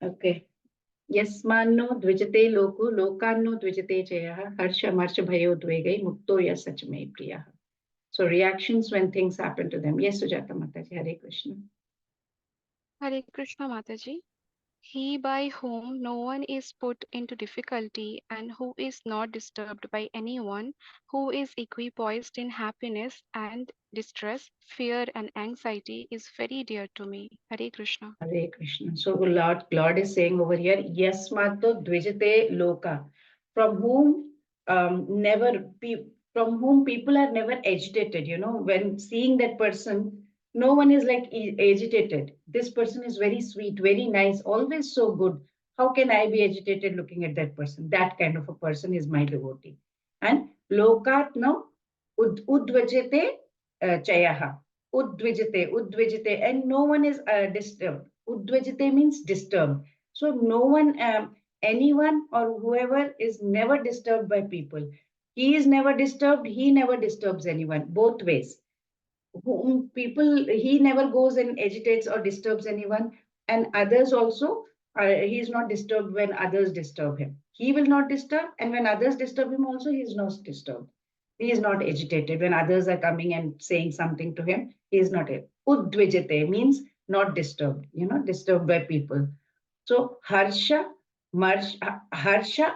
Okay. Yasmanno dvijate loku lokanno dvijate chayah harsha marsha bhayo dvegai mukto ya sachme priyah. So reactions when things happen to them. Yes, Sujata Mataji, Hare Krishna. Hare Krishna Mataji. He by whom no one is put into difficulty and who is not disturbed by anyone, who is equipoised in happiness and distress, fear and anxiety is very dear to me. Hare Krishna. Hare Krishna. So Lord is saying over here, Yasmato dvijate loka, from whom never from whom people are never agitated. You know, when seeing that person, no one is like agitated. This person is very sweet, very nice, always so good. How can I be agitated looking at that person? That kind of a person is my devotee. And lokat no udvajate chayaha. Udvijite, and no one is disturbed. Udvijite means disturbed. So no one, anyone or whoever is never disturbed by people. He is never disturbed. He never disturbs anyone. Both ways. Whom people, he never goes and agitates or disturbs anyone, and others also. He is not disturbed when others disturb him. He will not disturb, and when others disturb him, also he is not disturbed. He is not agitated when others are coming and saying something to him. He is not. Udvijate means not disturbed. You know, disturbed by people. So harsha, amarsha,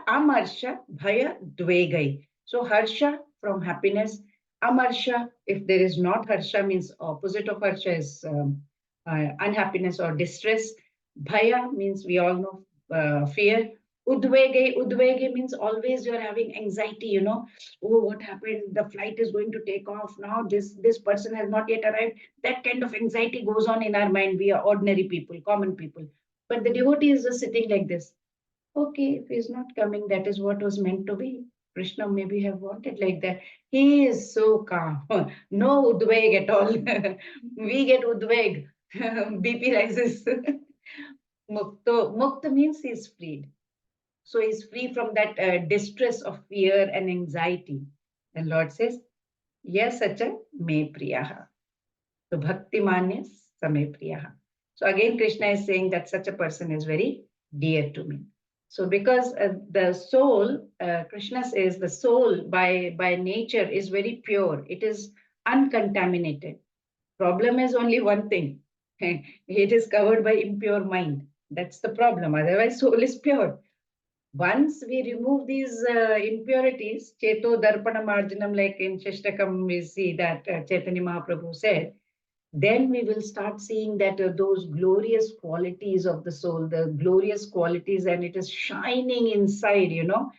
bhaya, dvegai. So harsha from happiness, amarsha, if there is not harsha, means opposite of harsha is unhappiness or distress. Bhaya means we all know fear. Udvege means always you're having anxiety, you know. Oh, what happened? The flight is going to take off now. This person has not yet arrived. That kind of anxiety goes on in our mind. We are ordinary people, common people. But the devotee is just sitting like this. Okay, if he's not coming, that is what was meant to be. Krishna maybe have wanted like that. He is so calm. No udveg at all. We get udveg. BP rises. Mukta means he's freed. So he's free from that distress of fear and anxiety. And Lord says, Yes, Sacha me priyaha. So bhakti manya same priyaha. So again, Krishna is saying that such a person is very dear to me. So because the soul, Krishna says the soul by nature is very pure. It is uncontaminated. Problem is only one thing. It is covered by impure mind. That's the problem. Otherwise, soul is pure. Once we remove these impurities, Cheto Darpana Marjanam, like in Shashtakam, we see that Chaitanya Mahaprabhu said, then we will start seeing that those glorious qualities of the soul, the glorious qualities, and it is shining inside, you know.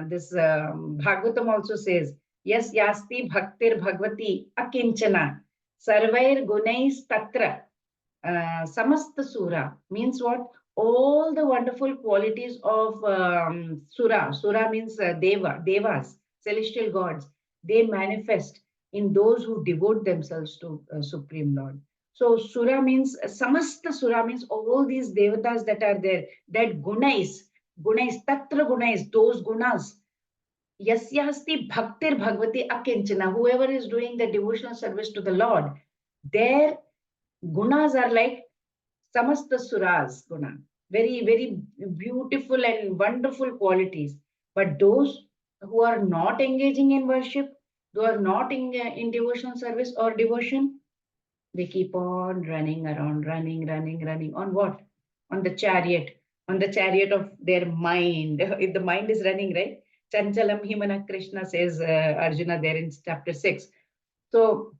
This Bhagavatam also says, Yes, Yasti Bhaktir Bhagavati Akinchana Sarvair Gunais Tatra Samasta Sura means what? All the wonderful qualities of Sura. Sura means Devas, celestial gods. They manifest in those who devote themselves to Supreme Lord. So Sura means, Samasta Sura means all these devatas that are there, that Tatra Gunais, those gunas. Yasyasti Bhaktir Bhagavati Akinchana, whoever is doing the devotional service to the Lord, their gunas are like samasta suras guna, very, very beautiful and wonderful qualities. But those who are not engaging in worship, who are not in devotional service or devotion, they keep on running around, running. On what? On the chariot of their mind. If the mind is running, right? Chanchalam Himana Krishna says Arjuna there in chapter 6. So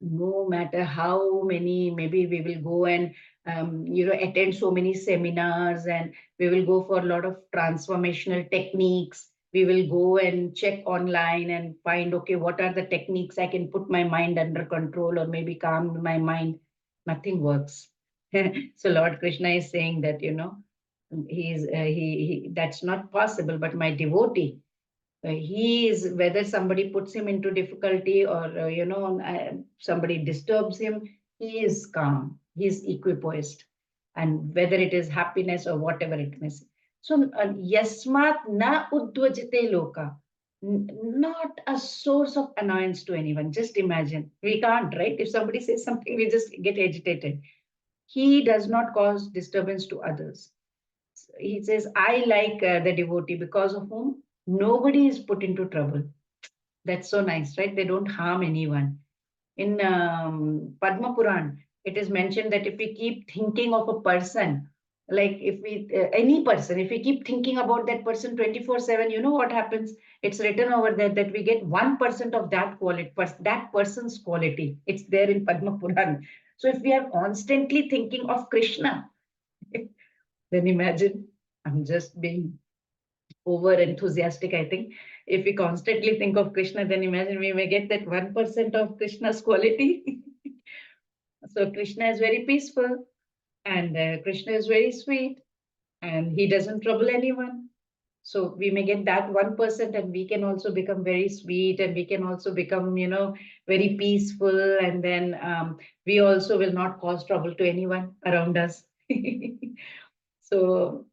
no matter how many, maybe we will go and attend so many seminars, and we will go for a lot of transformational techniques. We will go and check online and find, okay, what are the techniques I can put my mind under control or maybe calm my mind. Nothing works. So Lord Krishna is saying that, he that's not possible, but my devotee, he is, whether somebody puts him into difficulty or somebody disturbs him, he is calm, he is equipoised, and whether it is happiness or whatever it may be. So yasmat na udvajite loka, not a source of annoyance to anyone. Just imagine, we can't, right? If somebody says something, we just get agitated. He does not cause disturbance to others. He says, I like the devotee because of whom nobody is put into trouble. That's so nice, right? They don't harm anyone. In Padma Puran, it is mentioned that if we keep thinking of a person, like if we, any person, if we keep thinking about that person 24/7, you know what happens? It's written over there that we get 1% of that quality, that person's quality. It's there in Padma Puran. So if we are constantly thinking of Krishna, then imagine, I'm just being over enthusiastic, I think. If we constantly think of Krishna, then imagine we may get that 1% of Krishna's quality. So Krishna is very peaceful, and Krishna is very sweet, and he doesn't trouble anyone. So we may get that 1%, and we can also become very sweet, and we can also become, very peaceful, and then we also will not cause trouble to anyone around us. So,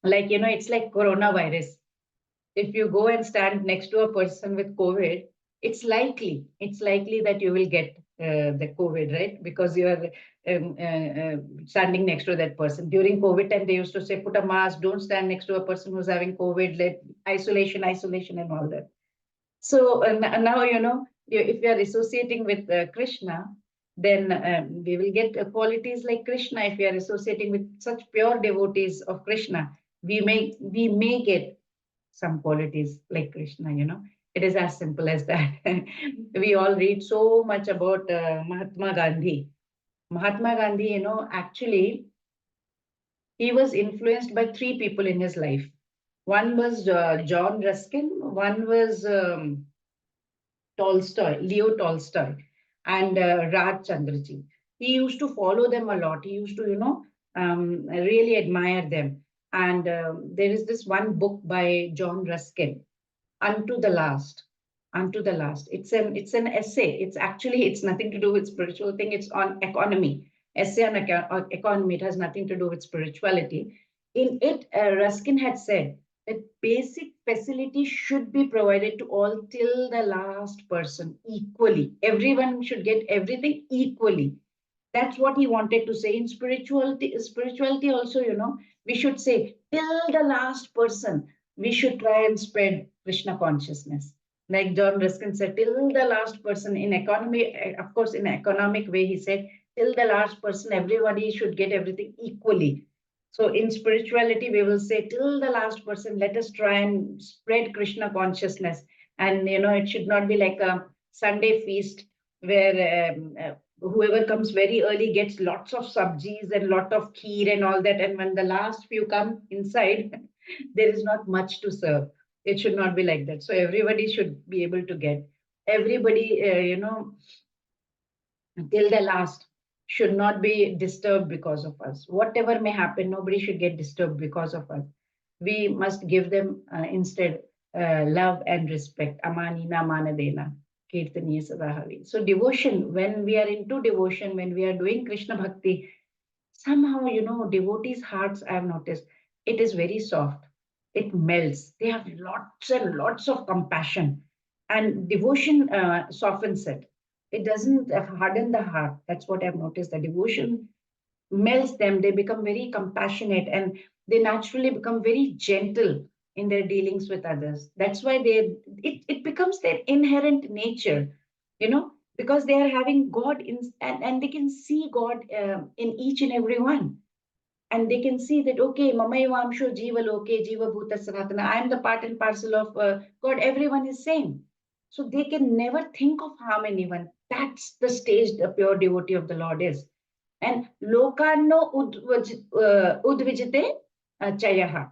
like, it's like coronavirus. If you go and stand next to a person with COVID, it's likely that you will get the COVID, right? Because you are standing next to that person. During COVID time, they used to say, put a mask, don't stand next to a person who's having COVID, let isolation, and all that. So now, if you are associating with Krishna, then we will get qualities like Krishna. If we are associating with such pure devotees of Krishna, we may get some qualities like Krishna, It is as simple as that. We all read so much about Mahatma Gandhi. Mahatma Gandhi, actually, he was influenced by three people in his life. One was John Ruskin, one was Tolstoy, Leo Tolstoy, and Raj Chandraji. He used to follow them a lot. He used to, really admire them. And there is this one book by John Ruskin, Unto the Last. Unto the Last. It's an essay. It's nothing to do with spiritual thing. It's on economy. Essay on economy. It has nothing to do with spirituality. In it, Ruskin had said that basic facilities should be provided to all till the last person equally. Everyone should get everything equally. That's what he wanted to say. In spirituality also, we should say till the last person, we should try and spread Krishna consciousness. Like John Ruskin said, till the last person. In economy, of course, in economic way, he said, till the last person, everybody should get everything equally. So in spirituality, we will say, till the last person, let us try and spread Krishna consciousness. And, it should not be like a Sunday feast where whoever comes very early gets lots of sabjis and lot of kheer and all that. And when the last few come inside, there is not much to serve. It should not be like that. So everybody should be able to get. Everybody, till the last should not be disturbed because of us. Whatever may happen, nobody should get disturbed because of us. We must give them instead love and respect. Amanina manadena. Kirtaniya Sadahavi. So devotion, when we are into devotion, when we are doing Krishna Bhakti, somehow, devotees' hearts, I have noticed, it is very soft. It melts. They have lots and lots of compassion. And devotion softens it. It doesn't harden the heart. That's what I've noticed. The devotion melts them. They become very compassionate, and they naturally become very gentle in their dealings with others. That's why it becomes their inherent nature, because they are having God in, and they can see God in each and every one. And they can see that, okay, Mamayavamsho Jiva Loke, Jiva Bhuta Sanatana, I am the part and parcel of God, everyone is same. So they can never think of harm anyone. That's the stage the pure devotee of the Lord is. And Lokarno Udvijite Chayaha.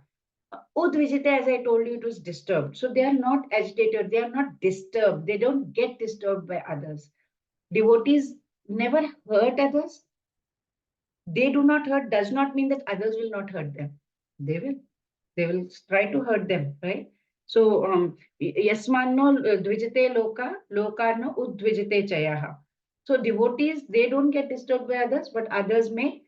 Udvijite, as I told you, it was disturbed. So they are not agitated, they are not disturbed, they don't get disturbed by others. Devotees never hurt others. They do not hurt does not mean that others will not hurt them. They will. They will try to hurt them, right? So, yasmanno dvijite loka, lokarno udvijite chayaha. So devotees, they don't get disturbed by others, but others may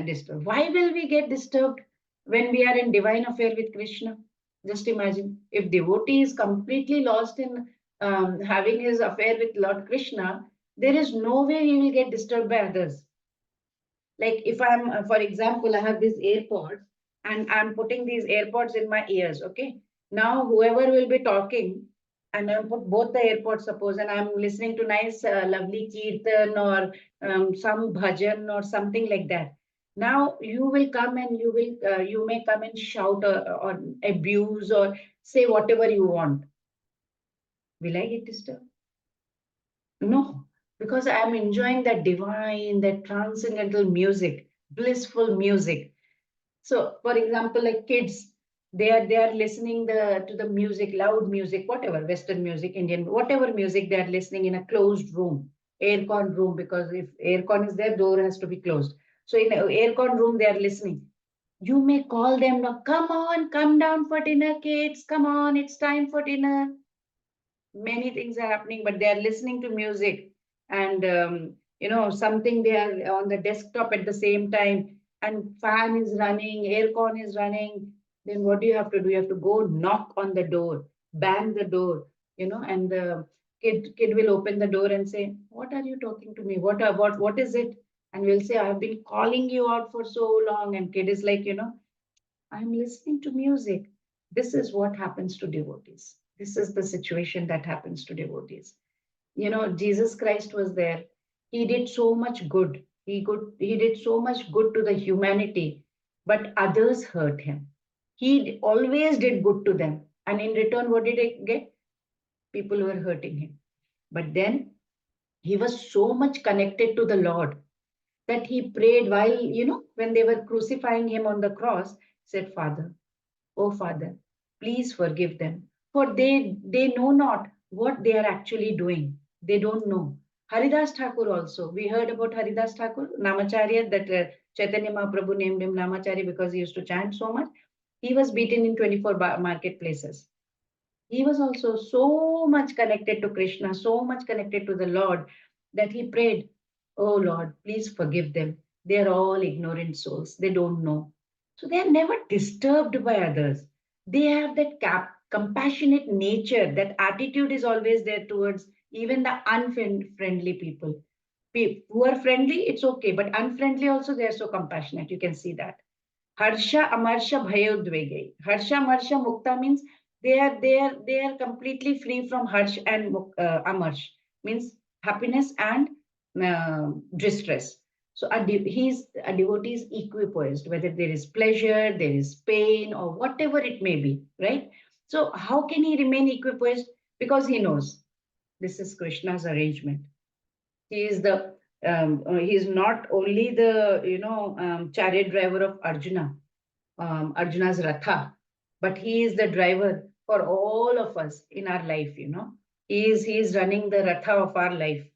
disturb. Why will we get disturbed when we are in divine affair with Krishna? Just imagine if devotee is completely lost in having his affair with Lord Krishna, there is no way he will get disturbed by others. Like if I'm, for example, I have these AirPods and I'm putting these AirPods in my ears. Okay. Now, whoever will be talking, and I put both the AirPods, suppose, and I'm listening to nice, lovely kirtan or some bhajan or something like that. Now you will come and you may come and shout or abuse or say whatever you want. Will I get disturbed? No, because I'm enjoying that divine, that transcendental music, blissful music. So, for example, like kids, they are listening to the music, loud music, whatever, Western music, Indian, whatever music they are listening in a closed room, aircon room, because if aircon is there, door has to be closed. So in an aircon room, they are listening. You may call them, now, come on, come down for dinner, kids. Come on, it's time for dinner. Many things are happening, but they are listening to music and something, they are on the desktop at the same time, and fan is running, aircon is running. Then what do you have to do? You have to go knock on the door, bang the door, and the kid will open the door and say, what are you talking to me? What is it? And we'll say, I've been calling you out for so long. And kid is like, I'm listening to music. This is what happens to devotees. This is the situation that happens to devotees. Jesus Christ was there. He did so much good. He did so much good to the humanity, but others hurt him. He always did good to them. And in return, what did he get? People were hurting him. But then he was so much connected to the Lord that he prayed while, when they were crucifying him on the cross, said, Father, oh Father, please forgive them, for they know not what they are actually doing. They don't know. Haridas Thakur also. We heard about Haridas Thakur, Namacharya, that Chaitanya Mahaprabhu named him Namacharya because he used to chant so much. He was beaten in 24 marketplaces. He was also so much connected to Krishna, so much connected to the Lord, that he prayed, oh Lord, please forgive them. They are all ignorant souls. They don't know. So they are never disturbed by others. They have that compassionate nature. That attitude is always there towards even the unfriendly people. Who are friendly, it's okay, but unfriendly also, they are so compassionate. You can see that. Harsha, Amarsha, Bhayodvege. Harsha, Amarsha, Mukta means they are completely free from Harsh and Amarsh, means happiness and distress. So a devotee is equipoised, whether there is pleasure, there is pain, or whatever it may be, right? So how can he remain equipoised? Because he knows this is Krishna's arrangement. He is he is not only the chariot driver of Arjuna, Arjuna's Ratha, but he is the driver for all of us in our life. He is running the Ratha of our life.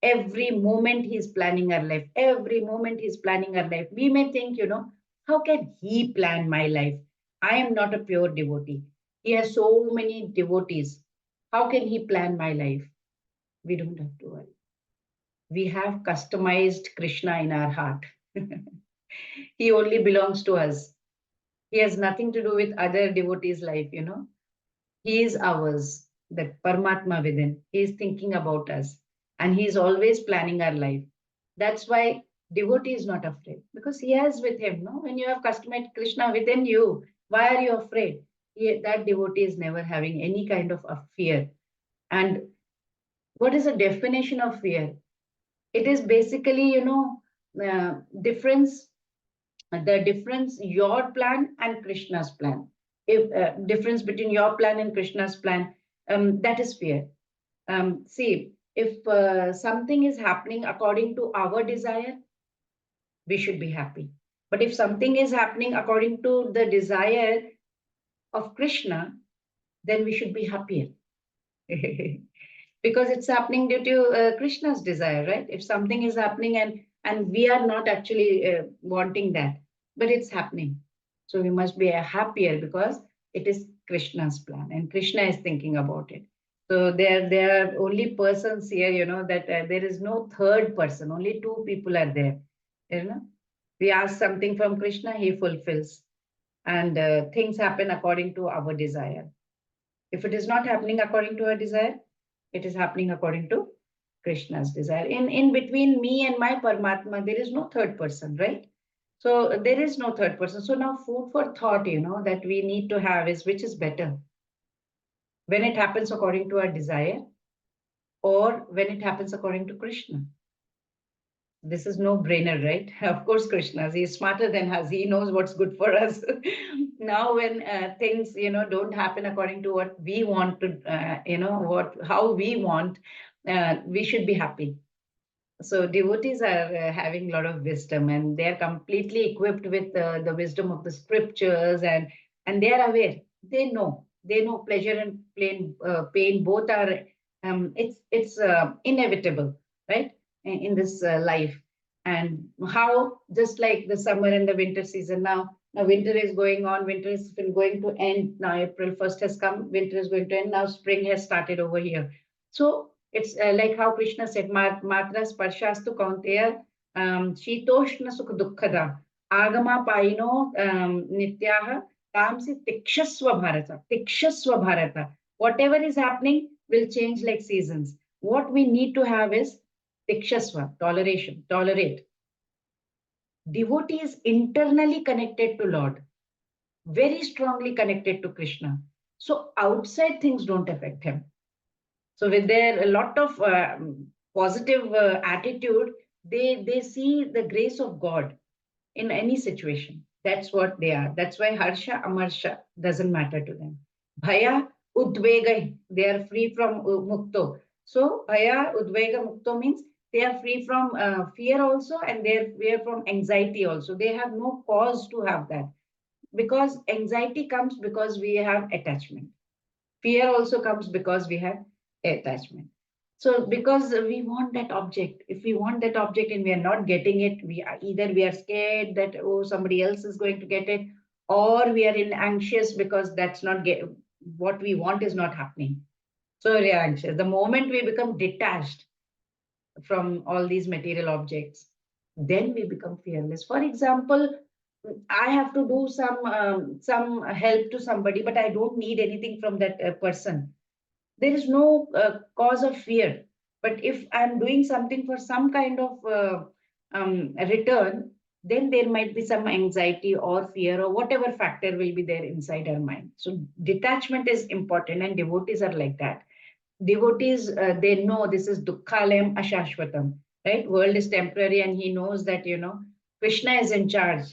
Every moment he's planning our life. Every moment he's planning our life. We may think, how can he plan my life? I am not a pure devotee. He has so many devotees. How can he plan my life? We don't have to worry. We have customized Krishna in our heart. He only belongs to us. He has nothing to do with other devotees' life. He is ours, that Paramatma within. He is thinking about us and he is always planning our life. That's why devotee is not afraid, because he has with him. No, when you have customized Krishna within you, why are you afraid? That devotee is never having any kind of a fear. And what is the definition of fear? It is basically, difference, the difference, your plan and Krishna's plan. If difference between your plan and Krishna's plan, that is fear. See, if something is happening according to our desire, we should be happy. But if something is happening according to the desire of Krishna, then we should be happier. Because it's happening due to Krishna's desire, right? If something is happening and we are not actually wanting that, but it's happening, so we must be happier because it is Krishna's plan and Krishna is thinking about it. So there are only persons here, that there is no third person. Only two people are there. We ask something from Krishna, he fulfills, and things happen according to our desire. If it is not happening according to our desire, it is happening according to Krishna's desire. In between me and my Paramatma, there is no third person, right? So there is no third person. So now food for thought, that we need to have is which is better when it happens according to our desire or when it happens according to Krishna. This is no brainer, right? Of course, Krishna, he is smarter than us. He knows what's good for us. Now, when things, don't happen according to what we want to, how we want, we should be happy. So devotees are having a lot of wisdom, and they are completely equipped with the wisdom of the scriptures, and they are aware. They know pleasure and pain both are. It's inevitable, right? In this life, and how just like the summer and the winter season now. Now winter is going on. Winter is going to end now. April 1st has come. Winter is going to end now. Spring has started over here. So it's like how Krishna said, Matra Sparshastu Kaunteya Shitoshna Sukha Dukkhada Agama Paino Nityaha Tamsi Tikshasva Bharata. Tikshasva Bharata. Whatever is happening will change like seasons. What we need to have is Tikshasva, toleration, tolerate. Devotee is internally connected to Lord, very strongly connected to Krishna. So outside things don't affect him. So with their a lot of positive attitude, they see the grace of God in any situation. That's what they are. That's why Harsha, Amarsha doesn't matter to them. Bhaya, Udvega, they are free from Mukto. So Bhaya, Udvega, Mukto means they are free from fear also, and they are free from anxiety also. They have no cause to have that, because anxiety comes because we have attachment. Fear also comes because we have attachment. So because we want that object, if we want that object and we are not getting it, we are scared that, oh, somebody else is going to get it, or we are in anxious because that's not what we want is not happening. So we are anxious. The moment we become detached from all these material objects, then we become fearless. For example, I have to do some help to somebody, but I don't need anything from that person. There is no cause of fear. But if I'm doing something for some kind of return, then there might be some anxiety or fear or whatever factor will be there inside our mind. So detachment is important, and devotees are like that. Devotees, they know this is dukkhalayam ashashvatam, right? World is temporary, and he knows that, Krishna is in charge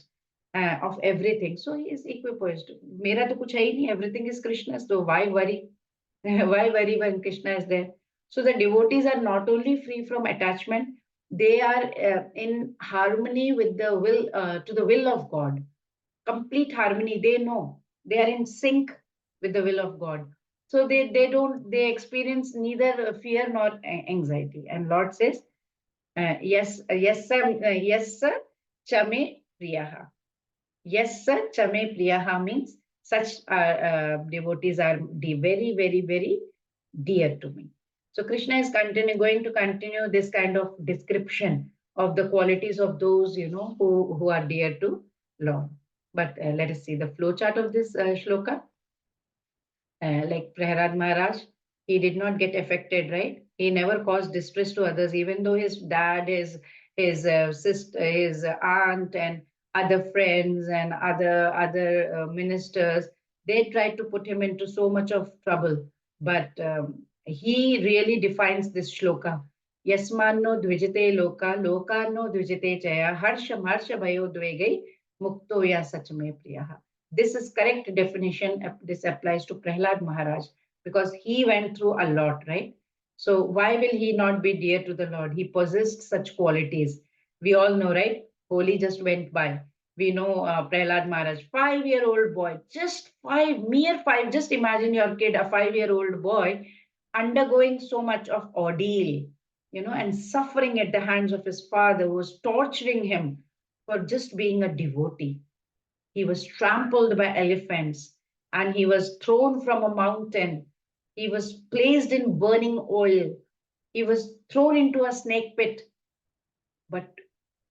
of everything. So he is equipoised. Mera to kuch hai nahi, everything is Krishna's, so why worry? Why worry when Krishna is there? So the devotees are not only free from attachment, they are in harmony with the will, to the will of God. Complete harmony. They know they are in sync with the will of God. So they experience neither fear nor anxiety. And Lord says, yes sir, yes sir, chame priyaha. Yes sir, chame priyaha means such devotees are very, very, very dear to me. So Krishna is going to continue this kind of description of the qualities of those, who are dear to Lord. But let us see the flowchart of this shloka. Like Prahlad Maharaj, he did not get affected, right? He never caused distress to others, even though his dad, his sister, his aunt, and other friends and other ministers, they tried to put him into so much of trouble. But he really defines this shloka. Yasmanno dvijite loka, loka no dvijite chaya, harsham harsha bhayo dvegai, mukto ya sachme priyaha. This is correct definition. This applies to Prahlad Maharaj because he went through a lot, right? So why will he not be dear to the Lord? He possessed such qualities. We all know, right? Holi just went by. We know Prahlad Maharaj, 5-year-old boy, just mere five. Just imagine your kid, a 5-year-old boy, undergoing so much of ordeal, and suffering at the hands of his father, who was torturing him for just being a devotee. He was trampled by elephants, and he was thrown from a mountain. He was placed in burning oil. He was thrown into a snake pit. But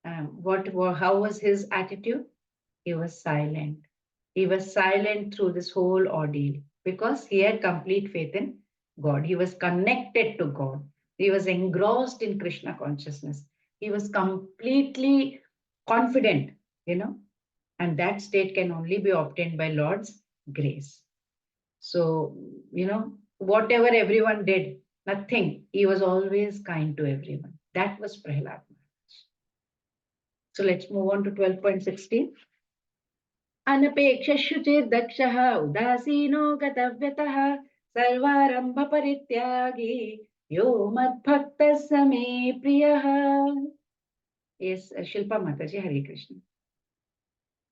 how was his attitude? He was silent. He was silent through this whole ordeal because he had complete faith in God. He was connected to God. He was engrossed in Krishna consciousness. He was completely confident, and that state can only be obtained by Lord's grace. So, whatever everyone did, nothing. He was always kind to everyone. That was Prahlad Maharaj. So let's move on to 12.16. अनपेक्षशुचे दक्षः उदासीनो गतव्यतः सर्वारंभ परित्यागी यो मद्भक्तः स मे प्रियः. Yes, Shilpa Mataji, Hare Krishna.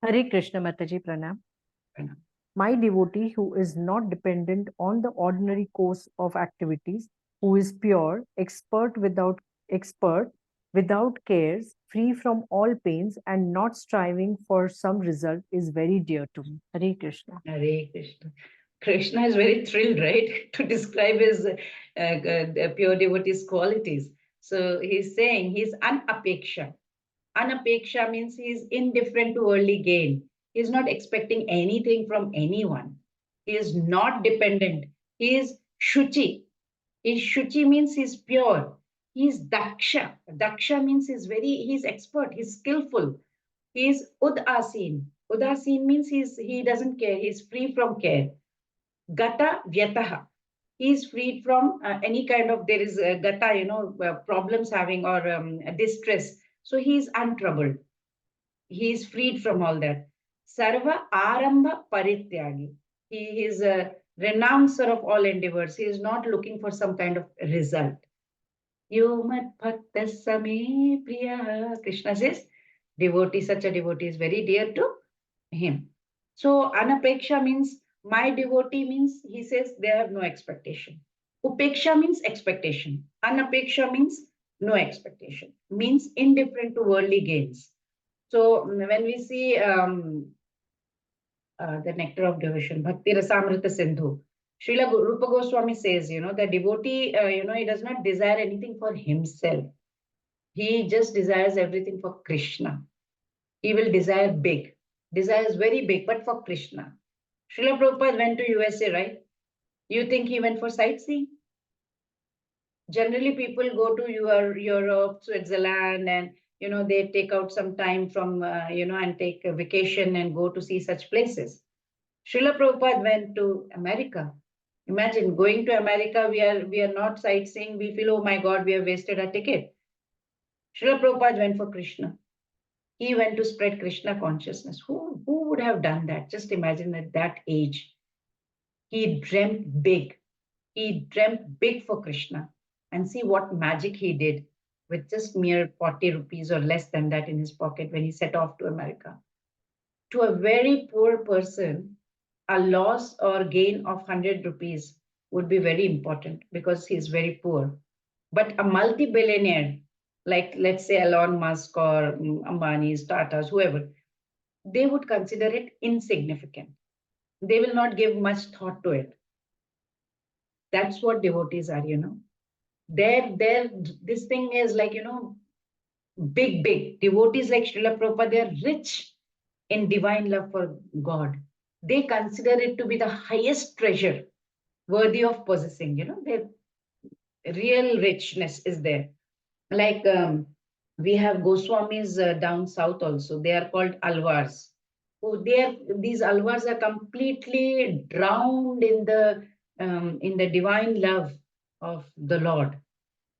Hare Krishna Mataji, pranam. Pranam. My devotee who is not dependent on the ordinary course of activities, who is pure, expert without cares, free from all pains, and not striving for some result, is very dear to me. Hare Krishna. Hare Krishna. Krishna is very thrilled, right, to describe his pure devotee's qualities. So he's saying he's anapeksha. Anapeksha means he's indifferent to worldly gain. He's not expecting anything from anyone. He is not dependent. He is shuchi. Shuchi means he's pure. He's daksha. Daksha means he's expert, he's skillful. He's udasin. Udasin means he doesn't care. He's free from care. Gata vyataha. He's freed from any kind of, there is gata, problems having or distress. So he's untroubled. He's freed from all that. Sarva arambha parityagi. He is a renouncer of all endeavors. He is not looking for some kind of result. Yo mat bhakta same priya. Krishna says, such a devotee is very dear to him. So anapeksha means my devotee means, he says they have no expectation. Upeksha means expectation. Anapeksha means no expectation, means indifferent to worldly gains. So when we see the nectar of devotion, Bhakti Rasamrita Sindhu, Srila Rupa Goswami says, the devotee, he does not desire anything for himself. He just desires everything for Krishna. He will desire big, desires very big, but for Krishna. Srila Prabhupada went to USA, right? You think he went for sightseeing? Generally, people go to Europe, Switzerland, and they take out some time from and take a vacation and go to see such places. Srila Prabhupada went to America. Imagine going to America, we are not sightseeing. We feel, oh my God, we have wasted our ticket. Srila Prabhupada went for Krishna. He went to spread Krishna consciousness. Who would have done that? Just imagine at that age. He dreamt big. He dreamt big for Krishna. And see what magic he did with just mere 40 rupees or less than that in his pocket when he set off to America. To a very poor person, a loss or gain of 100 rupees would be very important because he's very poor. But a multi-billionaire, like let's say Elon Musk or Ambani's, Tata's, whoever, they would consider it insignificant. They will not give much thought to it. That's what devotees are, This thing is like, big. Devotees like Srila Prabhupada, they are rich in divine love for God. They consider it to be the highest treasure worthy of possessing, their real richness is there. Like we have Goswamis down south also. They are called Alvars. These Alvars are completely drowned in the divine love of the Lord.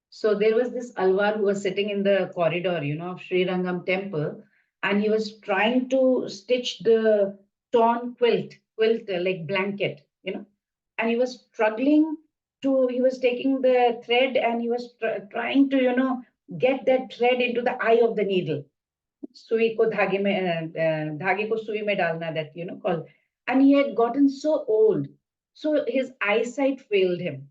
So there was this Alvar who was sitting in the corridor, of Sri Rangam temple, and he was trying to stitch the torn quilt like blanket, and he was struggling he was taking the thread and he was trying to, get that thread into the eye of the needle. Sui ko dhage ko sui mein dalna, that, called. And he had gotten so old. So his eyesight failed him.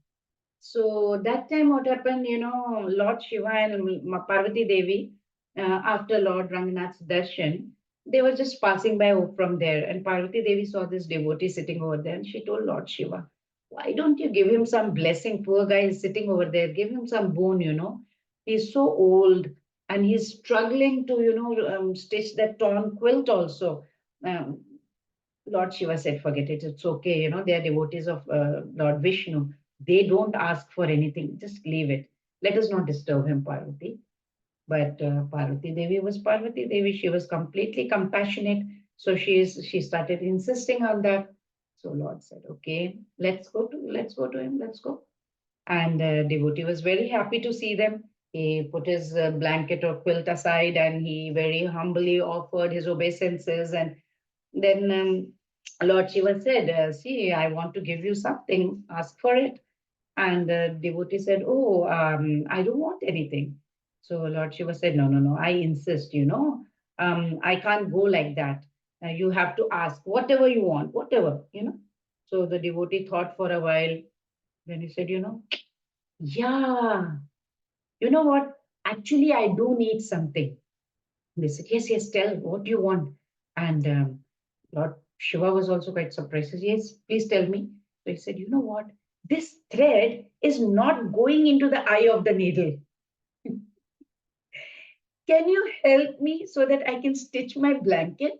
So that time what happened, Lord Shiva and Parvati Devi, after Lord Ranganath's darshan, they were just passing by from there. And Parvati Devi saw this devotee sitting over there and she told Lord Shiva, why don't you give him some blessing? Poor guy is sitting over there. Give him some boon, He's so old and he's struggling to, stitch that torn quilt also. Lord Shiva said, forget it. It's okay. They are devotees of Lord Vishnu. They don't ask for anything. Just leave it. let us not disturb him, Parvati. But Parvati Devi was Parvati Devi. She was completely compassionate. So she started insisting on that. So Lord said, okay, let's go to him, let's go. And devotee was very happy to see them. He put his blanket or quilt aside and he very humbly offered his obeisances. And then Lord Shiva said, see, I want to give you something, ask for it. And the devotee said, oh, I don't want anything. So Lord Shiva said, no, no, no, I insist, I can't go like that. You have to ask whatever you want, whatever. So the devotee thought for a while. Then he said, yeah, you know what? Actually, I do need something. They said, yes, yes, tell what you want. And Lord Shiva was also quite surprised. He said, yes, please tell me. So he said, you know what? This thread is not going into the eye of the needle. Can you help me so that I can stitch my blanket?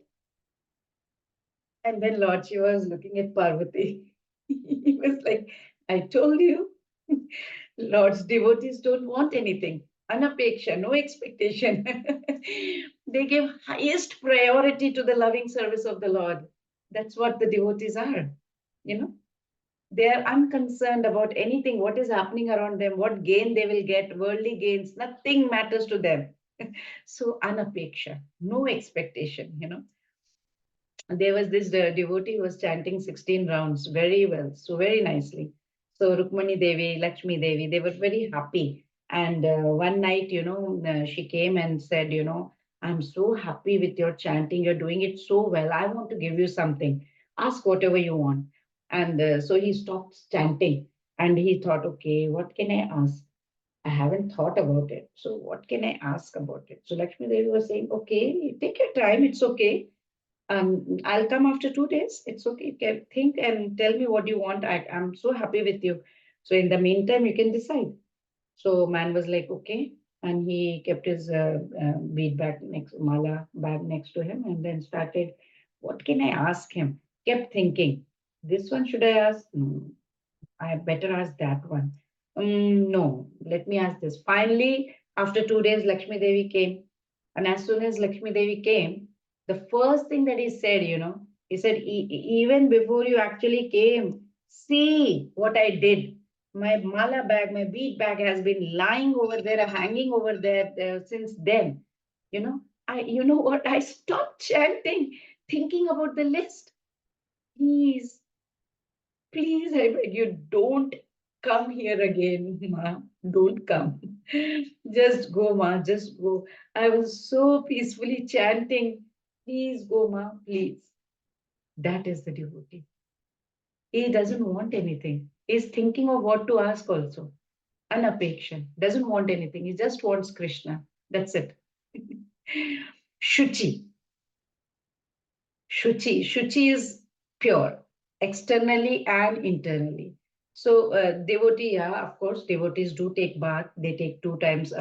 And then Lord Shiva was looking at Parvati. He was like, I told you, Lord's devotees don't want anything. Anapeksha, no expectation. They give highest priority to the loving service of the Lord. That's what the devotees are. They are unconcerned about anything, what is happening around them, what gain they will get, worldly gains, nothing matters to them. So anapeksha, no expectation. There was this devotee who was chanting 16 rounds very well, so very nicely. So Rukmani Devi, Lakshmi Devi, they were very happy. And one night, she came and said, I'm so happy with your chanting. You're doing it so well. I want to give you something. Ask whatever you want. And so he stopped chanting and he thought, okay, what can I ask? I haven't thought about it. So what can I ask about it? So Lakshmi Devi was saying, okay, take your time. It's okay. I'll come after 2 days. It's okay. You can think and tell me what you want. I'm so happy with you. So in the meantime, you can decide. So man was like, okay. And he kept his bead bag mala bag next to him and then started, what can I ask him? Kept thinking, this one should I ask? No, I better ask that one. No, let me ask this. Finally, after 2 days, Lakshmi Devi came. And as soon as Lakshmi Devi came, the first thing that he said, he said, Even before you actually came, see what I did. My mala bag, my bead bag has been lying over there, hanging over there since then. You know what? I stopped chanting, thinking about the list. Please, please, I beg you, don't come here again, Ma. Don't come. Just go, Ma. Just go. I was so peacefully chanting. Please go, Ma. Please. That is the devotee. He doesn't want anything. He's thinking of what to ask also. Anapeksha. Doesn't want anything. He just wants Krishna. That's it. Shuchi. Shuchi is pure, externally and internally. So devotee, yeah, of course, devotees do take bath. They take 2 times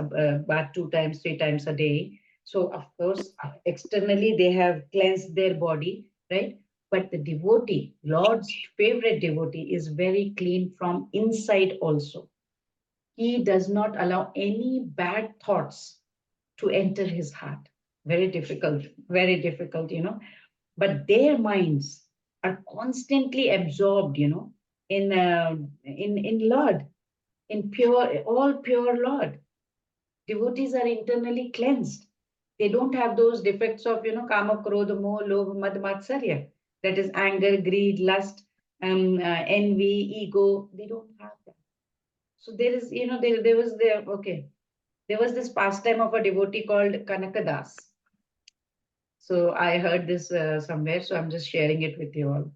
bath, 2 times, 3 times a day. So of course, externally they have cleansed their body, right? But the devotee, Lord's favorite devotee, is very clean from inside also. He does not allow any bad thoughts to enter his heart. Very difficult. But their minds are constantly absorbed, in Lord, in pure, all pure Lord. Devotees are internally cleansed. They don't have those defects of, kama, krodha, moha, lobha, mad, matsarya. That is anger, greed, lust, envy, ego. They don't have that. So there is, there was this pastime of a devotee called Kanakadas. So I heard this somewhere, so I'm just sharing it with you all.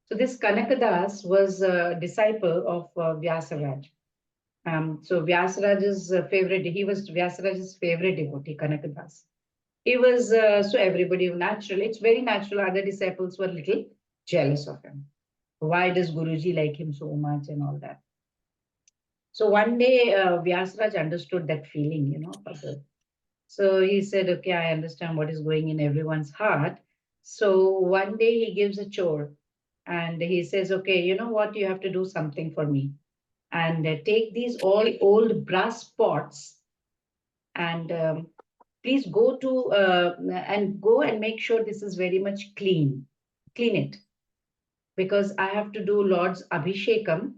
So this Kanakadas was a disciple of Vyasaraj. So Vyasaraj's favorite, he was Vyasaraj's favorite devotee, Kanakadas. He was, so everybody naturally, it's very natural, other disciples were little jealous of him. Why does Guruji like him so much and all that? So one day, Vyasaraj understood that feeling, So he said, okay, I understand what is going in everyone's heart. So one day he gives a chore and he says, okay, you know what? You have to do something for me. and take these all old brass pots and please go to go and make sure this is very much clean. Clean it, because I have to do Lord's Abhishekam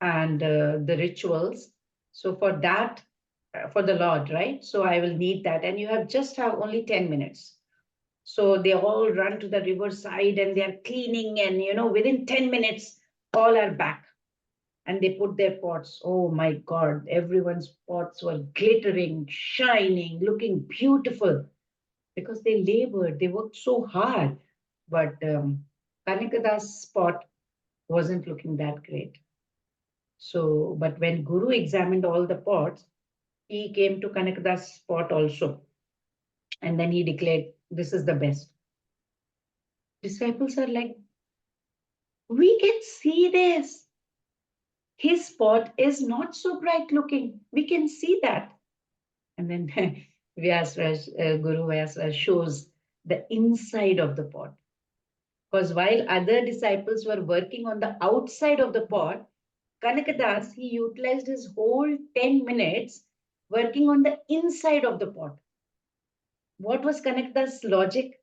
and the rituals. So for that, for the Lord, right? So I will need that. And you have only 10 minutes. So they all run to the riverside and they are cleaning, and within 10 minutes, all are back. And they put their pots. Oh my God, everyone's pots were glittering, shining, looking beautiful because they labored, they worked so hard. But Kanikadas' pot wasn't looking that great. So, but when Guru examined all the pots, he came to Kanikadas' spot also. And then he declared, this is the best. Disciples are like, we can see this. His spot is not so bright looking. We can see that. And then Guru Vyasraj shows the inside of the pot. Because while other disciples were working on the outside of the pot, Kanikadas, he utilized his whole 10 minutes working on the inside of the pot. What was Kanikadas' logic?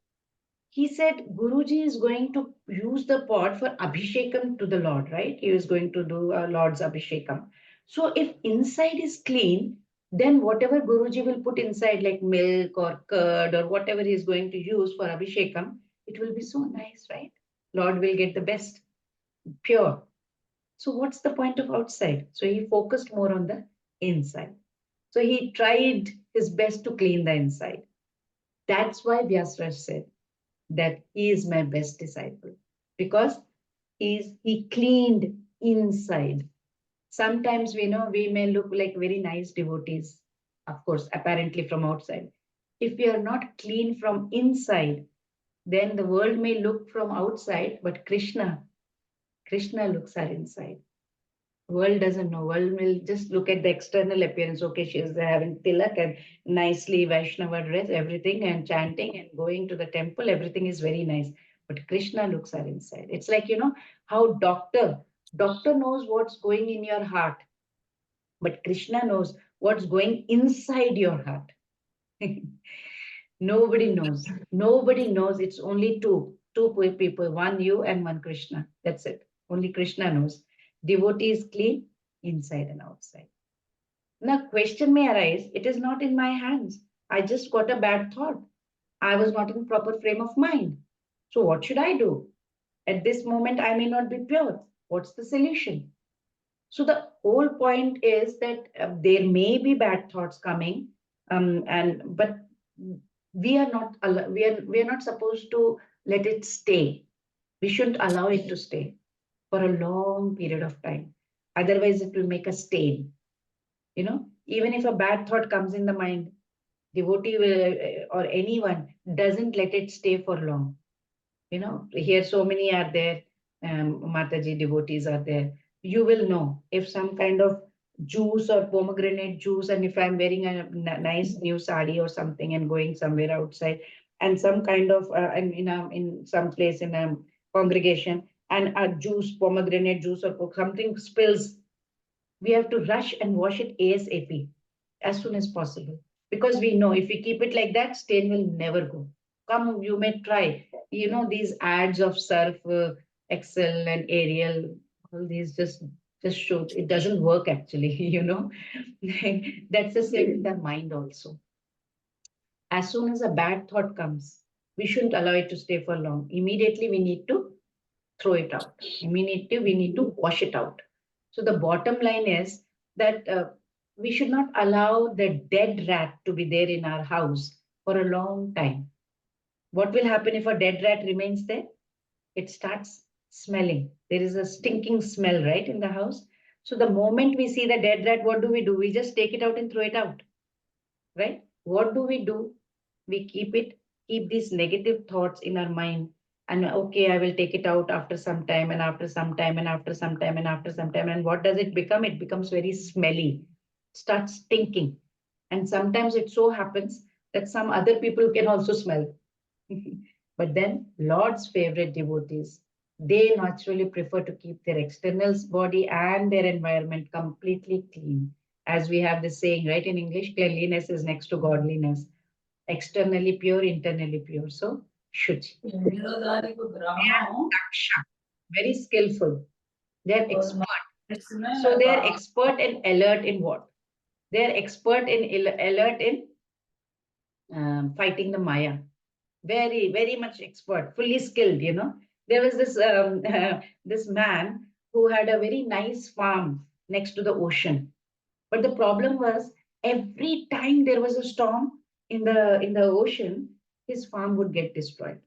He said Guruji is going to use the pot for Abhishekam to the Lord, right? He is going to do Lord's Abhishekam. So if inside is clean, then whatever Guruji will put inside, like milk or curd or whatever he is going to use for Abhishekam, it will be so nice, right? Lord will get the best, pure. So what's the point of outside? So he focused more on the inside. So he tried his best to clean the inside. That's why Vyasraj said that he is my best disciple, because he cleaned inside. Sometimes we may look like very nice devotees, of course, apparently from outside. If we are not clean from inside, then the world may look from outside, but Krishna looks our inside. World doesn't know. World will just look at the external appearance. Okay, she is having tilak and nicely Vaishnava dress, everything, and chanting and going to the temple. Everything is very nice. But Krishna looks our inside. It's like, how doctor knows what's going in your heart. But Krishna knows what's going inside your heart. Nobody knows. Nobody knows. It's only two people, one you and one Krishna. That's it. Only Krishna knows. Devotee is clean inside and outside. Now, question may arise, it is not in my hands. I just got a bad thought. I was not in proper frame of mind. So what should I do? At this moment, I may not be pure. What's the solution? So the whole point is that there may be bad thoughts coming, but we are not supposed to let it stay. We shouldn't allow it to stay for a long period of time. Otherwise, it will make a stain. Even if a bad thought comes in the mind, devotee or anyone doesn't let it stay for long. Here so many are there, Mataji devotees are there. You will know if some kind of juice or pomegranate juice, and if I'm wearing a nice new sari or something and going somewhere outside, and some kind of in some place in a congregation, and a juice, pomegranate juice or something spills, we have to rush and wash it ASAP as soon as possible, because we know if we keep it like that, stain will never go. Come, you may try. These ads of Surf Excel and Ariel, all these just show it doesn't work actually. That's the same in the mind also. As soon as a bad thought comes, we shouldn't allow it to stay for long. Immediately we need to throw it out. Immediately we need to wash it out. So the bottom line is that we should not allow the dead rat to be there in our house for a long time. What will happen if a dead rat remains there? It starts smelling. There is a stinking smell, right, in the house. So the moment we see the dead rat, what do? We just take it out and throw it out, right? What do? We keep these negative thoughts in our mind. And okay, I will take it out after some time and after some time and after some time and after some time. And what does it become? It becomes very smelly, starts stinking. And sometimes it so happens that some other people can also smell. But then Lord's favorite devotees, They naturally prefer to keep their external body and their environment completely clean. As we have this saying, right, in English, cleanliness is next to godliness. Externally pure, internally pure. So, Shuchi. They are daksha, very skillful. They're expert. So they're expert and alert in what? They're expert and alert in fighting the Maya. Very, very much expert, fully skilled, you know. There was this this man who had a very nice farm next to the ocean. But the problem was every time there was a storm in the ocean, his farm would get destroyed.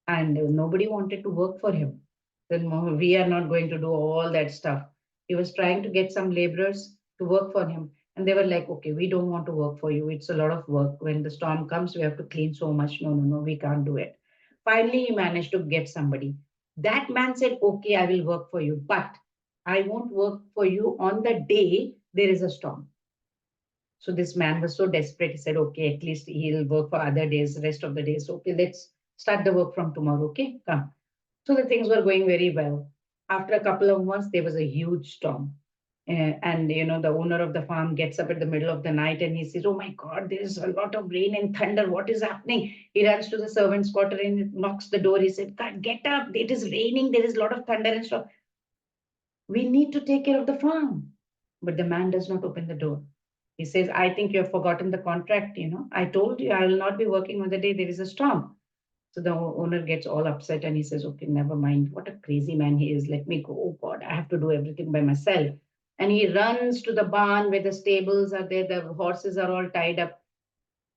And nobody wanted to work for him. Then we are not going to do all that stuff. He was trying to get some laborers to work for him, and they were like, "Okay, we don't want to work for you. It's a lot of work. When the storm comes, we have to clean so much. No, no, no, we can't do it." Finally, he managed to get somebody. That man said, "Okay, I will work for you, but I won't work for you on the day there is a storm." So this man was so desperate. He said, "Okay, at least he'll work for other days, rest of the days. Okay, let's start the work from tomorrow. Okay, come." So the things were going very well. After a couple of months, there was a huge storm. And you know, the owner of the farm gets up at the middle of the night and he says, "Oh my God, there's a lot of rain and thunder. What is happening?" He runs to the servant's quarter and knocks the door. He said, "God, get up. It is raining. There is a lot of thunder and stuff. We need to take care of the farm." But the man does not open the door. He says, "I think you have forgotten the contract. You know, I told you I will not be working on the day there is a storm." So the owner gets all upset and he says, "Okay, never mind. What a crazy man he is. Let me go. Oh God, I have to do everything by myself." And he runs to the barn where the stables are there, the horses are all tied up.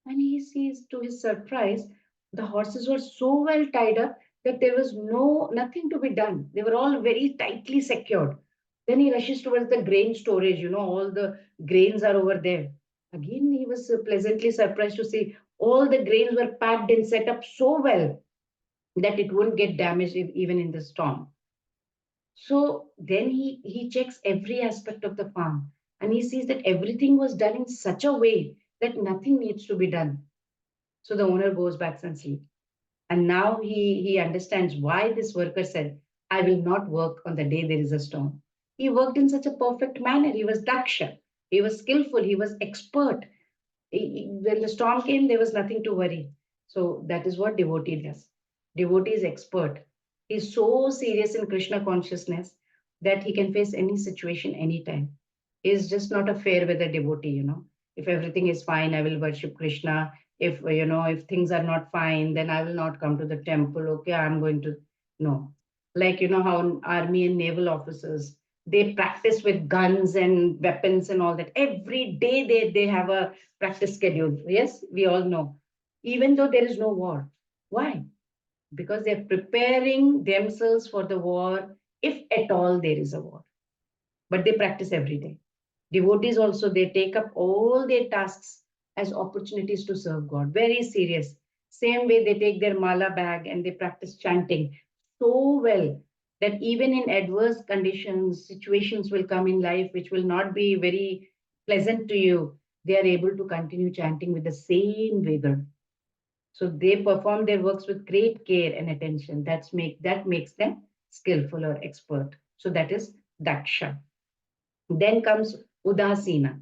And he sees, to his surprise, the horses were so well tied up that there was nothing to be done. They were all very tightly secured. Then he rushes towards the grain storage, you know, all the grains are over there. Again, he was pleasantly surprised to see all the grains were packed and set up so well that it wouldn't get damaged even in the storm. So then he checks every aspect of the farm and he sees that everything was done in such a way that nothing needs to be done. So the owner goes back and sleeps. And now he understands why this worker said, "I will not work on the day there is a storm." He worked in such a perfect manner. He was daksha. He was skillful. He was expert. When the storm came, there was nothing to worry. So that is what devotee does. Devotee is expert. He's so serious in Krishna consciousness that he can face any situation anytime. He's just not a fair weather devotee, you know. If everything is fine, I will worship Krishna. If you know, if things are not fine, then I will not come to the temple. Okay, I'm going to no. Like you know how army and naval officers they practice with guns and weapons and all that. Every day they have a practice schedule. Yes, we all know. Even though there is no war. Why? Because they're preparing themselves for the war, if at all there is a war. But they practice every day. Devotees also, they take up all their tasks as opportunities to serve God. Very serious. Same way they take their mala bag and they practice chanting so well that even in adverse conditions, situations will come in life which will not be very pleasant to you. They are able to continue chanting with the same vigor. So they perform their works with great care and attention. That makes them skillful or expert. So that is daksha. Then comes udasina,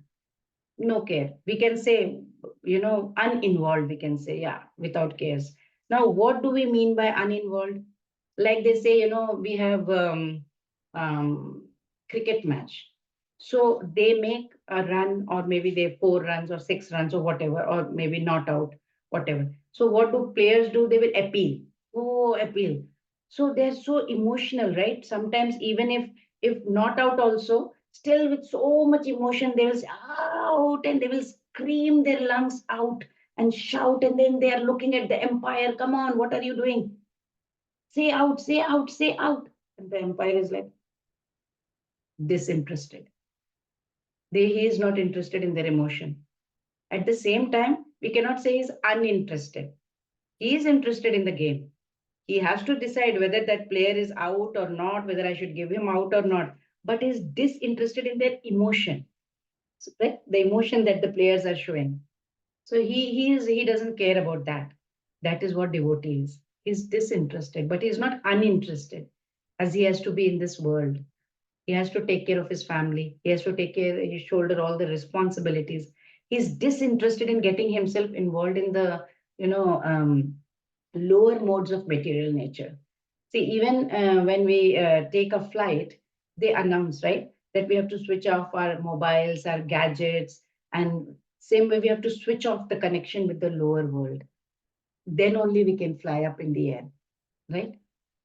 no care. We can say, you know, uninvolved, we can say, yeah, without cares. Now, what do we mean by uninvolved? Like they say, you know, we have cricket match. So they make a run, or maybe they have 4 runs or 6 runs or whatever, or maybe not out, whatever. So what do players do? They will appeal. Oh, appeal. So they're so emotional, right? Sometimes even if not out also, still with so much emotion, they will say out and they will scream their lungs out and shout, and then they are looking at the umpire. Come on, what are you doing? Say out, say out, say out. And the umpire is like disinterested. He is not interested in their emotion. At the same time, we cannot say he's uninterested. He is interested in the game. He has to decide whether that player is out or not, whether I should give him out or not, but is disinterested in their emotion, right? The emotion that the players are showing. So he doesn't care about that. That is what devotee is. He's disinterested, but he's not uninterested, as he has to be in this world. He has to take care of his family. He has to shoulder all the responsibilities. He's disinterested in getting himself involved in the, lower modes of material nature. See, even when we take a flight, they announce, right, that we have to switch off our mobiles, our gadgets, and same way we have to switch off the connection with the lower world. Then only we can fly up in the air, right?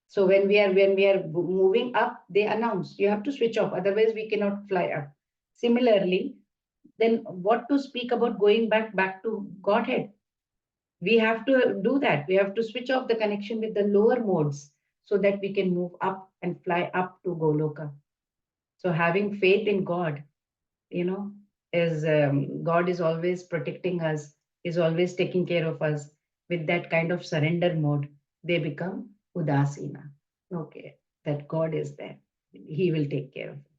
So when we are moving up, they announce you have to switch off, otherwise we cannot fly up. Similarly, then what to speak about going back to Godhead? We have to do that. We have to switch off the connection with the lower modes so that we can move up and fly up to Goloka. So having faith in God, is God is always protecting us, is always taking care of us. With that kind of surrender mode, they become Udasina. Okay, that God is there. He will take care of it.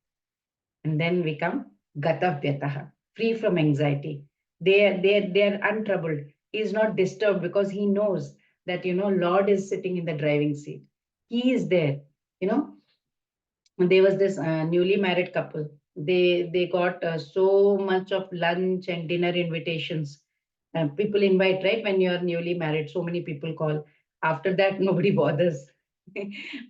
And then we come Gatavyataha, free from anxiety. They are untroubled. He is not disturbed because he knows that, Lord is sitting in the driving seat. He is there. There was this newly married couple. They got so much of lunch and dinner invitations. People invite, right? When you are newly married, so many people call. After that, nobody bothers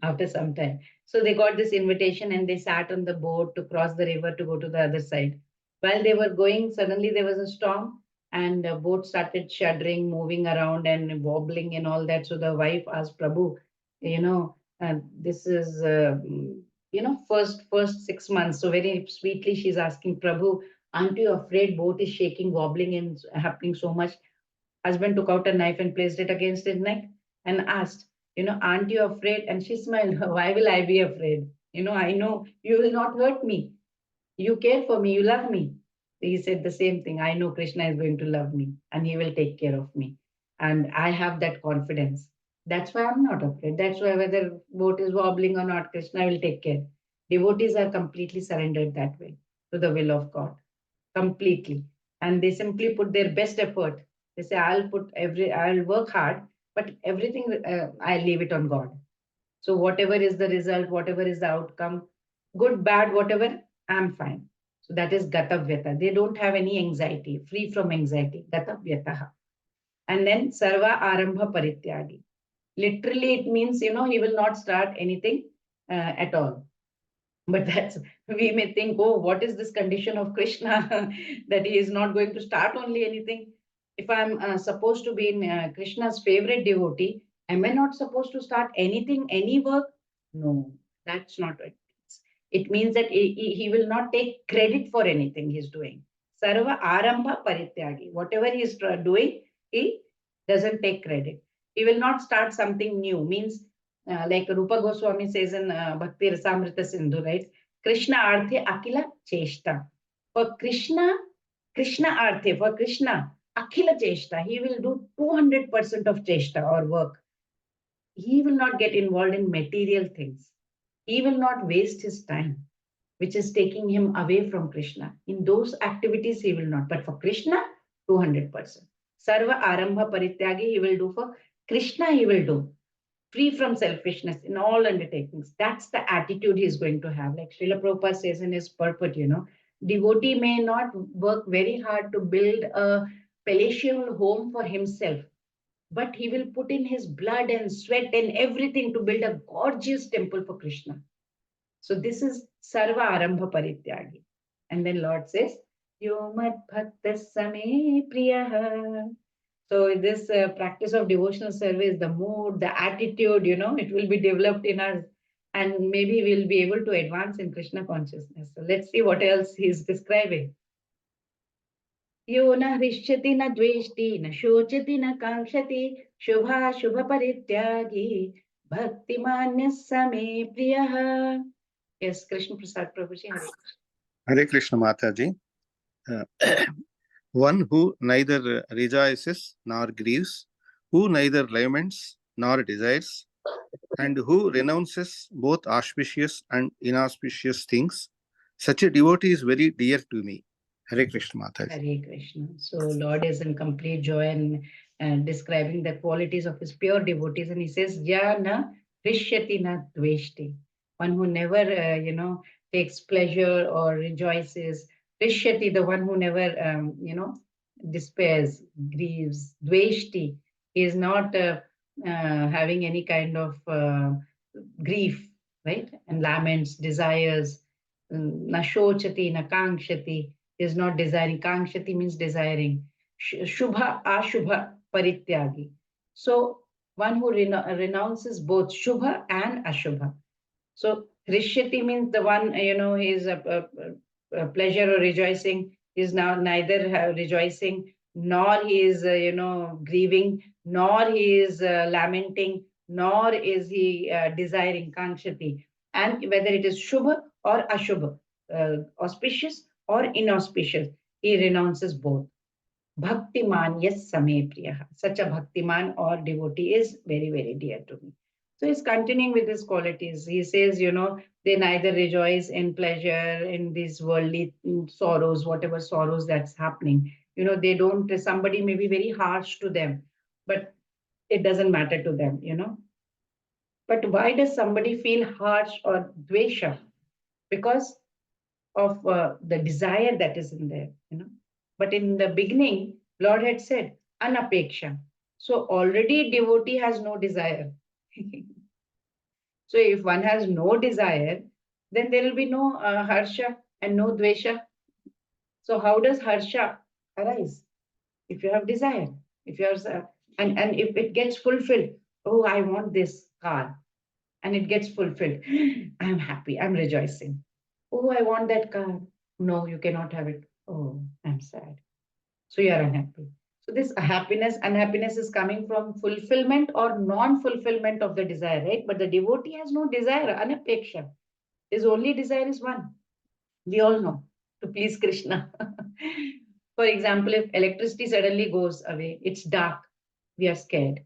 after some time. So they got this invitation and they sat on the boat to cross the river to go to the other side. While they were going, suddenly there was a storm and the boat started shuddering, moving around and wobbling and all that. So the wife asked Prabhu, this is first 6 months. So very sweetly she's asking Prabhu, aren't you afraid boat is shaking, wobbling and happening so much? Husband took out a knife and placed it against his neck and asked, aren't you afraid? And she smiled. Why will I be afraid? I know you will not hurt me. You care for me, you love me. He said the same thing. I know Krishna is going to love me and he will take care of me. And I have that confidence. That's why I'm not afraid. That's why whether boat is wobbling or not, Krishna will take care. Devotees are completely surrendered that way to the will of God. Completely. And they simply put their best effort. They say, I'll work hard, but everything I leave it on God. So whatever is the result, whatever is the outcome, good, bad, whatever, I'm fine. So that is Gatavyata. They don't have any anxiety, free from anxiety. Gatavyataha. And then Sarva Arambha Parityagi. Literally, it means, he will not start anything at all. But we may think, oh, what is this condition of Krishna that he is not going to start only anything? If I'm supposed to be in Krishna's favorite devotee, am I not supposed to start anything, any work? No, that's not it. It means that he will not take credit for anything he's doing. Sarva Arambha Parityagi. Whatever he is doing, he doesn't take credit. He will not start something new. Means like Rupa Goswami says in Bhakti Rasamrita Sindhu, right? Krishna Arthe Akila Cheshta. For Krishna Arthe, for Krishna, Akhila Cheshta. He will do 200% of Cheshta or work. He will not get involved in material things. He will not waste his time, which is taking him away from Krishna. In those activities, he will not. But for Krishna, 200%. Sarva Arambha Parityagi, he will do for Krishna, he will do. Free from selfishness in all undertakings. That's the attitude he's going to have. Like Srila Prabhupada says in his purport, devotee may not work very hard to build a palatial home for himself, but he will put in his blood and sweat and everything to build a gorgeous temple for Krishna. So this is Sarva Arambha Parityagi. And then Lord says, Yomat Bhakta Same Priyaha. So this practice of devotional service, the mood, the attitude, it will be developed in us and maybe we'll be able to advance in Krishna consciousness. So let's see what else he's describing. Yo na hrishyati na dveshti na shochati na kankshati shubha shubha parityagi bhakti manya same priyaha. Yes, Krishna Prasad Prabhuji. Hare Krishna Mataji. One who neither rejoices nor grieves, who neither laments nor desires, and who renounces both auspicious and inauspicious things, such a devotee is very dear to me. Hare Krishna Mataji. Hare Krishna. So Lord is in complete joy and describing the qualities of his pure devotees. And he says, Ya na rishyati na dveshti. One who never, takes pleasure or rejoices. Rishyati, the one who never, despairs, grieves. Dveshti is not having any kind of grief, right? And laments, desires. Na shochati, na kankshati is not desiring. Kankshati means desiring. Shubha, ashubha, parityagi. So one who renounces both shubha and ashubha. So rishyati means the one, is a pleasure or rejoicing, is now neither rejoicing, nor he is, grieving, nor he is lamenting, nor is he desiring kankshati. And whether it is shubha or ashubha, auspicious or inauspicious, he renounces both. Bhaktiman, yes, same priya. Such a bhaktiman or devotee is very, very dear to me. So he's continuing with his qualities. He says, they neither rejoice in pleasure, in these worldly sorrows, whatever sorrows that's happening. They don't, somebody may be very harsh to them, but it doesn't matter to them. But why does somebody feel harsh or dvesha? Because of the desire that is in there. But in the beginning, Lord had said, anapeksha. So already devotee has no desire. So if one has no desire, then there will be no harsha and no dvesha. So how does harsha arise? If you have desire, if you have, and if it gets fulfilled, oh, I want this car, and it gets fulfilled, I'm happy, I'm rejoicing. Oh, I want that car. No, you cannot have it. Oh, I'm sad. So you are unhappy. So this unhappiness is coming from fulfillment or non-fulfillment of the desire, right? But the devotee has no desire, anapeksha. His only desire is one. We all know, to please Krishna. For example, if electricity suddenly goes away, it's dark, we are scared.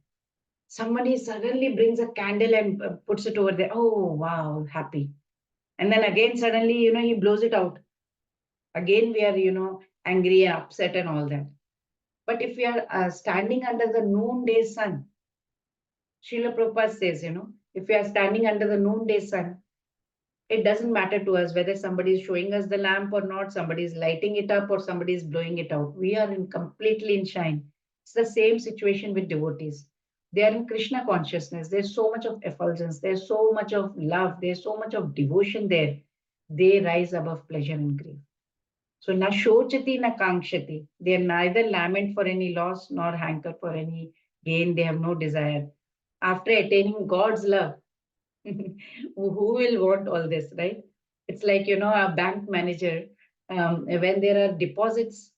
Somebody suddenly brings a candle and puts it over there. Oh, wow, happy. And then again, suddenly, he blows it out. Again, we are, angry, upset and all that. But if we are standing under the noonday sun, Srila Prabhupada says, if we are standing under the noonday sun, it doesn't matter to us whether somebody is showing us the lamp or not, somebody is lighting it up or somebody is blowing it out. We are completely in shine. It's the same situation with devotees. They are in Krishna consciousness. There's so much of effulgence. There's so much of love. There's so much of devotion there. They rise above pleasure and grief. So na shochati na kankshati. They are neither lament for any loss nor hanker for any gain. They have no desire. After attaining God's love, who will want all this, right? It's like, a bank manager, when there are deposits,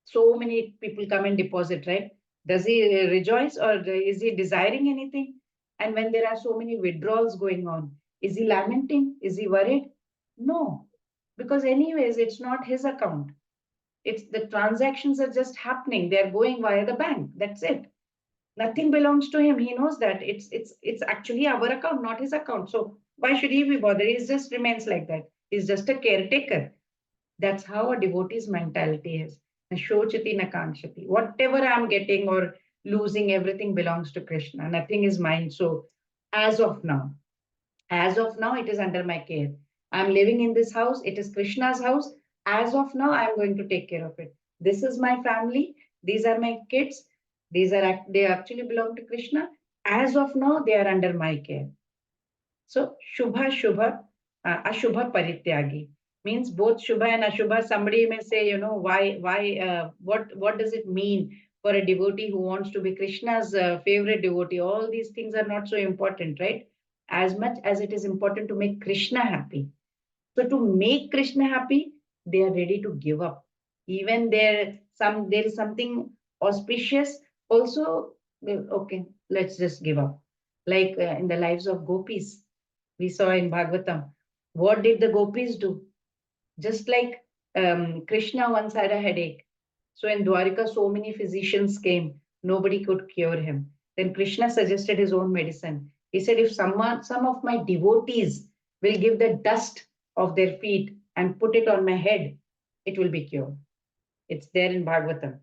so many people come and deposit, right? Does he rejoice or is he desiring anything? And when there are so many withdrawals going on, is he lamenting? Is he worried? No, because anyways, it's not his account. It's the transactions are just happening. They're going via the bank. That's it. Nothing belongs to him. He knows that it's actually our account, not his account. So why should he be bothered? He just remains like that. He's just a caretaker. That's how a devotee's mentality is. Na shochati na kankshati. Whatever I'm getting or losing, everything belongs to Krishna. Nothing is mine. So as of now, it is under my care. I'm living in this house. It is Krishna's house. As of now, I'm going to take care of it. This is my family. These are my kids. They actually belong to Krishna. As of now, they are under my care. So shubha, ashubha parityagi means both shubha and ashubha. Somebody may say, what does it mean for a devotee who wants to be Krishna's favorite devotee? All these things are not so important, right? As much as it is important to make Krishna happy. So to make Krishna happy, they are ready to give up. Even there is something auspicious. Also, okay, let's just give up. Like in the lives of gopis, we saw in Bhagavatam. What did the gopis do? Just like Krishna once had a headache. So in Dwarika, so many physicians came. Nobody could cure him. Then Krishna suggested his own medicine. He said, if some of my devotees will give the dust of their feet and put it on my head, it will be cured. It's there in Bhagavatam.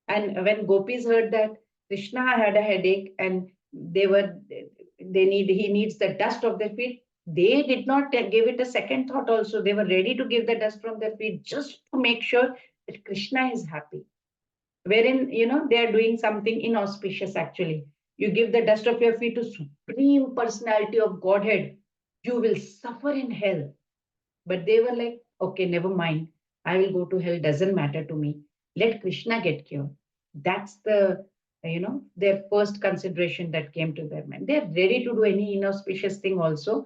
And when gopis heard that, Krishna had a headache and he needs the dust of their feet. They did not give it a second thought also. They were ready to give the dust from their feet just to make sure that Krishna is happy. Wherein, they are doing something inauspicious actually. You give the dust of your feet to Supreme Personality of Godhead, you will suffer in hell. But they were like, okay, never mind. I will go to hell, doesn't matter to me. Let Krishna get cured. That's their first consideration that came to their mind. They're ready to do any inauspicious thing also.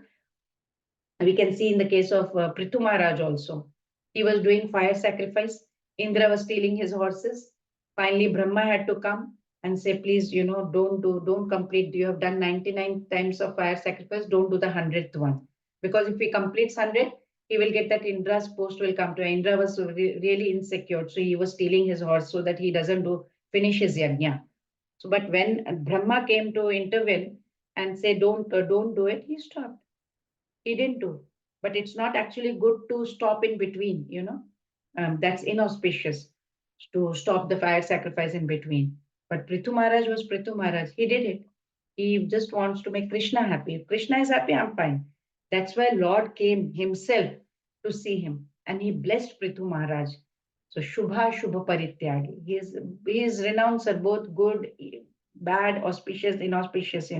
We can see in the case of Prithu Maharaj also. He was doing fire sacrifice. Indra was stealing his horses. Finally, Brahma had to come and say, please, don't complete. You have done 99 times of fire sacrifice. Don't do the 100th one. Because if he completes 100, he will get that Indra's post will come to him. Indra was really insecure. So he was stealing his horse so that he doesn't finish his yajna. So, but when Brahma came to intervene and say, don't do it, he stopped. He didn't do. But it's not actually good to stop in between, that's inauspicious to stop the fire sacrifice in between. But Prithu Maharaj was Prithu Maharaj. He did it. He just wants to make Krishna happy. If Krishna is happy, I'm fine. That's why Lord came himself to see him and he blessed Prithu Maharaj. So Shubha Shubha Parityagi. His renouns are both good, bad, auspicious, inauspicious,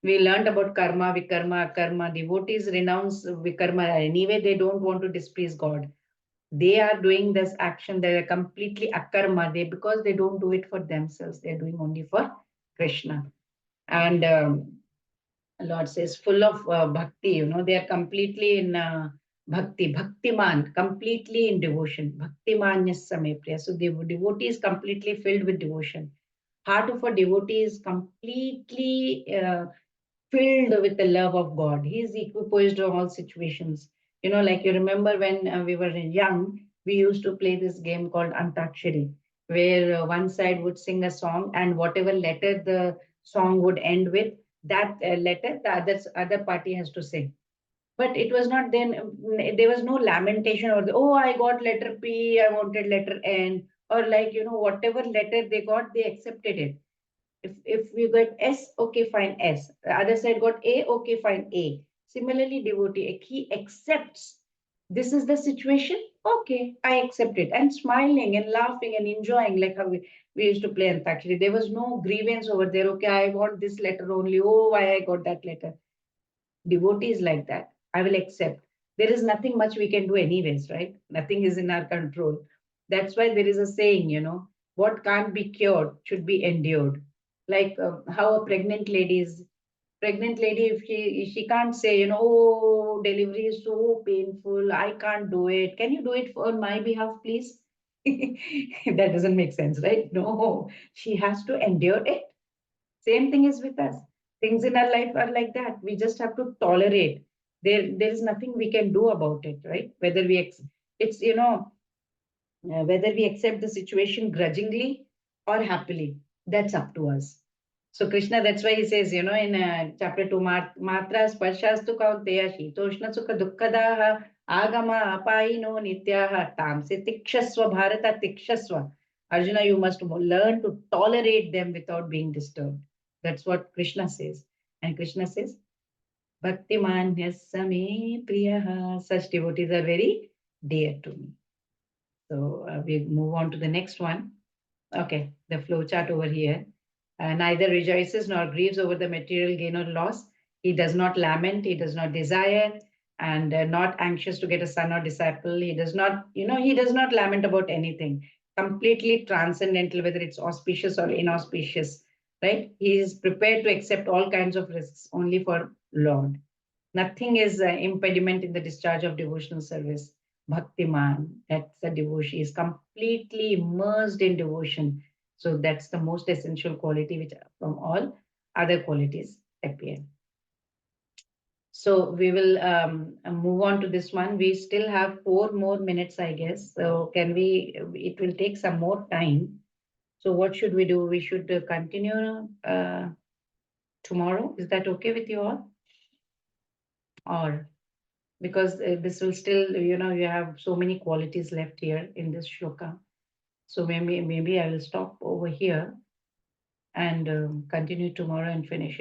We learned about karma, vikarma, akarma. Devotees renounce vikarma anyway. They don't want to displease God. They are doing this action. They are completely akarma. Because they don't do it for themselves. They're doing only for Krishna. And Lord says, full of bhakti. They are completely in bhakti, bhaktiman, completely in devotion. Bhaktimanyasya priya. So the devotee is completely filled with devotion. Heart of a devotee is completely filled with the love of God. He is equipoised to all situations. Like you remember when we were young, we used to play this game called Antakshari, where one side would sing a song and whatever letter the song would end with, that letter, the other party has to sing. But it was not then, there was no lamentation or, oh, I got letter P, I wanted letter N, or like, whatever letter they got, they accepted it. If we got S, okay, fine, S. The other side got A, okay, fine, A. Similarly, devotee, he accepts this is the situation, okay, I accept it. And smiling and laughing and enjoying, like how we used to play Antakshari. There was no grievance over there, okay, I want this letter only, oh, why I got that letter. Devotee is like that. I will accept. There is nothing much we can do anyways, right? Nothing is in our control. That's why there is a saying, what can't be cured should be endured. Like how a pregnant lady, if she can't say, oh, delivery is so painful, I can't do it. Can you do it on my behalf, please? That doesn't make sense, right? No, she has to endure it. Same thing is with us. Things in our life are like that. We just have to tolerate. There is nothing we can do about it, right? Whether it's whether we accept the situation grudgingly or happily, that's up to us. So Krishna, that's why he says, in chapter 2, Matra Sparshastu Kaunteya Shitoshna Sukha Dukkadaha Agama Apaino Nityaha Tamse Tikshaswa Bharata Tikshaswa. Arjuna, you must learn to tolerate them without being disturbed. That's what Krishna says. And Krishna says, Bhaktimanyasya me priyaha. Such devotees are very dear to me. So we move on to the next one. Okay, the flow chart over here. Neither rejoices nor grieves over the material gain or loss. He does not lament, he does not desire, and not anxious to get a son or disciple. He does not, he does not lament about anything. Completely transcendental, whether it's auspicious or inauspicious, right? He is prepared to accept all kinds of risks only for Lord. Nothing is impediment in the discharge of devotional service. Bhaktiman, that's the devotion, is completely immersed in devotion. So that's the most essential quality which from all other qualities appear. So we will move on to this one. We still have 4 more minutes, I guess. So it will take some more time. So what should we do? We should continue tomorrow. Is that okay with you all? Or because this will still, you have so many qualities left here in this shloka. So maybe I will stop over here and continue tomorrow and finish it.